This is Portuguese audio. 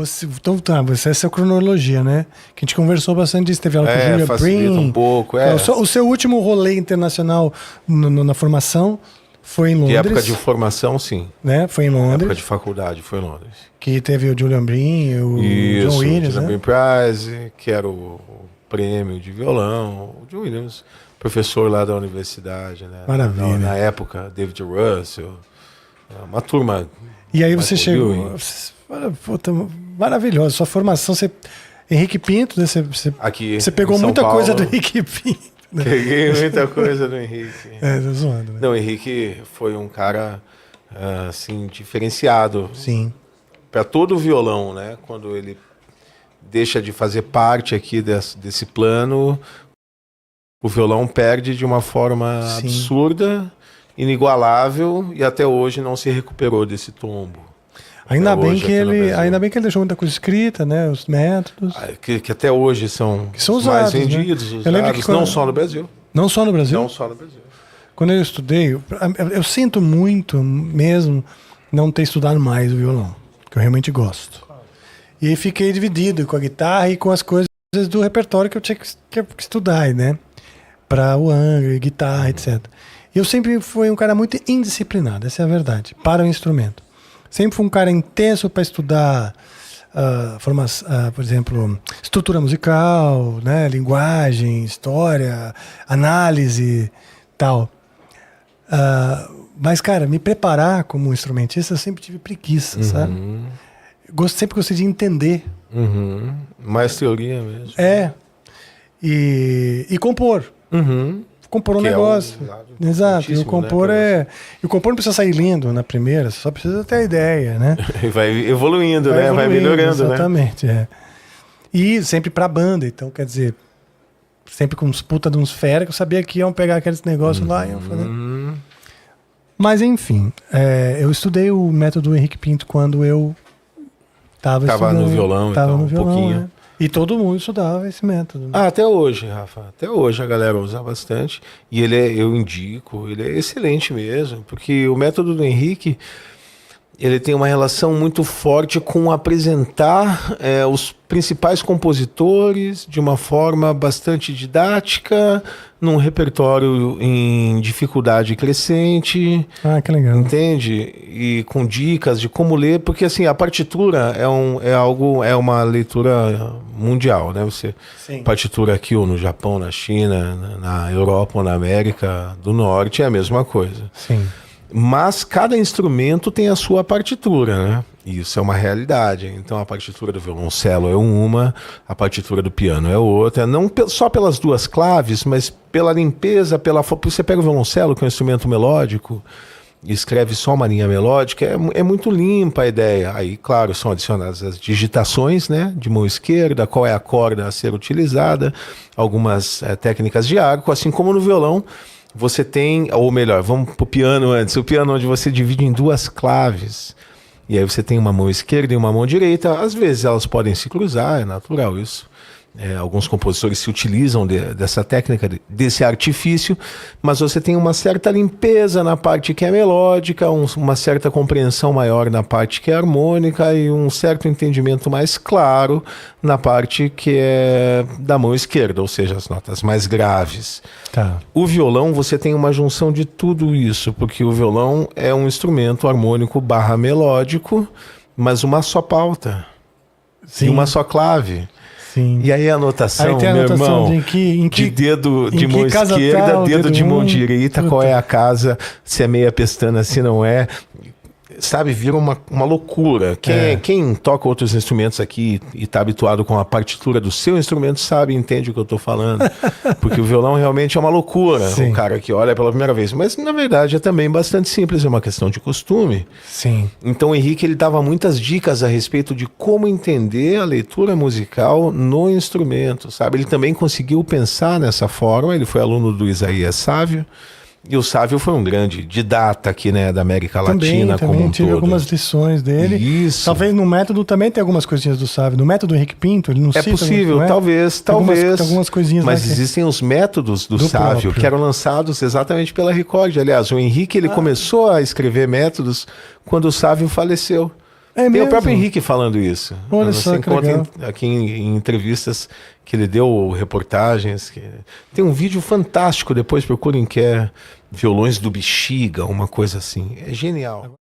Essa é a cronologia, né? Que a gente conversou bastante disso. Teve aula com o Julian facilita Brim. um pouco, O seu último rolê internacional na formação foi em Londres. De época de formação, sim. Né? Foi em Londres. Época de faculdade, foi em Londres. Que teve o Julian Brim, o John Williams, o Julian né? Brim Prize, que era o prêmio de violão. O John Williams, professor lá da universidade, né? Maravilha. Na época, David Russell. Uma turma... E aí você chegou... Puta, maravilhoso. Sua formação, Henrique Pinto, né? Você pegou muita coisa do Henrique Pinto. Né? Peguei muita coisa do Henrique. Tô zoando, né? Não, o Henrique foi um cara, assim, diferenciado. Sim. Para todo o violão, né? Quando ele deixa de fazer parte aqui desse plano, o violão perde de uma forma absurda, inigualável, e até hoje não se recuperou desse tombo. Ainda bem que ele deixou muita coisa escrita, né? Os métodos. Que até hoje são usados, mais vendidos, né? usados, não só no Brasil. Não só no Brasil? Não só no Brasil. Quando eu estudei, eu sinto muito mesmo não ter estudado mais o violão, que eu realmente gosto. E fiquei dividido com a guitarra e com as coisas do repertório que eu tinha que estudar, né? Para o Angra, guitarra, etc. E eu sempre fui um cara muito indisciplinado, essa é a verdade, para o instrumento. Sempre fui um cara intenso para estudar, por exemplo, estrutura musical, né? Linguagem, história, análise, tal. Mas, cara, me preparar como instrumentista, eu sempre tive preguiça, sabe? Sempre gostei de entender. Mais teoria mesmo. E compor. Compor um negócio. Exato. E o compor E o compor não precisa sair lindo na primeira, só precisa ter a ideia, né? E vai evoluindo, né? Vai melhorando, exatamente, né? E sempre pra banda, então, quer dizer, sempre com uns puta de uns fera que eu sabia que iam pegar aqueles negócios lá e iam fazer. Mas, enfim, eu estudei o método do Henrique Pinto quando eu tava no violão, um pouquinho. Né? E todo mundo estudava esse método. Né? Até hoje, Rafa. Até hoje a galera usa bastante. E eu indico, ele é excelente mesmo, porque o método do Henrique, ele tem uma relação muito forte com apresentar os principais compositores de uma forma bastante didática, num repertório em dificuldade crescente. Que legal. Entende? E com dicas de como ler, porque assim, a partitura é uma leitura mundial, né? Partitura aqui ou no Japão, na China, na Europa ou na América do Norte é a mesma coisa. Sim. Mas cada instrumento tem a sua partitura, né? Isso é uma realidade. Então a partitura do violoncelo é uma, a partitura do piano é outra. Não só pelas duas claves, mas pela limpeza, você pega o violoncelo, que é um instrumento melódico, e escreve só uma linha melódica, é muito limpa a ideia. Aí, claro, são adicionadas as digitações, né? De mão esquerda, qual é a corda a ser utilizada, algumas técnicas de arco, assim como no violão. Você tem, ou melhor, vamos pro piano antes. O piano onde você divide em duas claves. E aí você tem uma mão esquerda e uma mão direita. Às vezes elas podem se cruzar, é natural isso. Alguns compositores se utilizam dessa técnica, desse artifício, mas você tem uma certa limpeza na parte que é melódica, uma certa compreensão maior na parte que é harmônica e um certo entendimento mais claro na parte que é da mão esquerda, ou seja, as notas mais graves. Tá. O violão, você tem uma junção de tudo isso, porque o violão é um instrumento harmônico / melódico, mas uma só pauta. Sim. E uma só clave. Sim. E aí a anotação, meu irmão, de dedo de mão esquerda, dedo de mão direita, qual é a casa, se é meia pestana, se não é. Sabe, vira uma loucura. Quem toca outros instrumentos aqui e está habituado com a partitura do seu instrumento sabe, entende o que eu estou falando. Porque o violão realmente é uma loucura. Sim. O cara que olha pela primeira vez. Mas, na verdade, é também bastante simples, é uma questão de costume. Sim. Então, o Henrique ele dava muitas dicas a respeito de como entender a leitura musical no instrumento, sabe? Ele também conseguiu pensar nessa forma, ele foi aluno do Isaías Sávio. E o Sávio foi um grande didata aqui, né, da América Latina como um todo. Também tive algumas lições dele. Isso. Talvez no método também tem algumas coisinhas do Sávio. No método do Henrique Pinto, ele não cita. É possível, talvez. Algumas coisinhas. Mas existem os métodos do Sávio, que eram lançados exatamente pela Record. Aliás, o Henrique ele começou a escrever métodos quando o Sávio faleceu. É Tem mesmo? o próprio Henrique falando isso. Olha Você só que encontra legal. aqui em entrevistas que ele deu, reportagens. Tem um vídeo fantástico, depois procurem, que é Violões do Bexiga, uma coisa assim. É genial.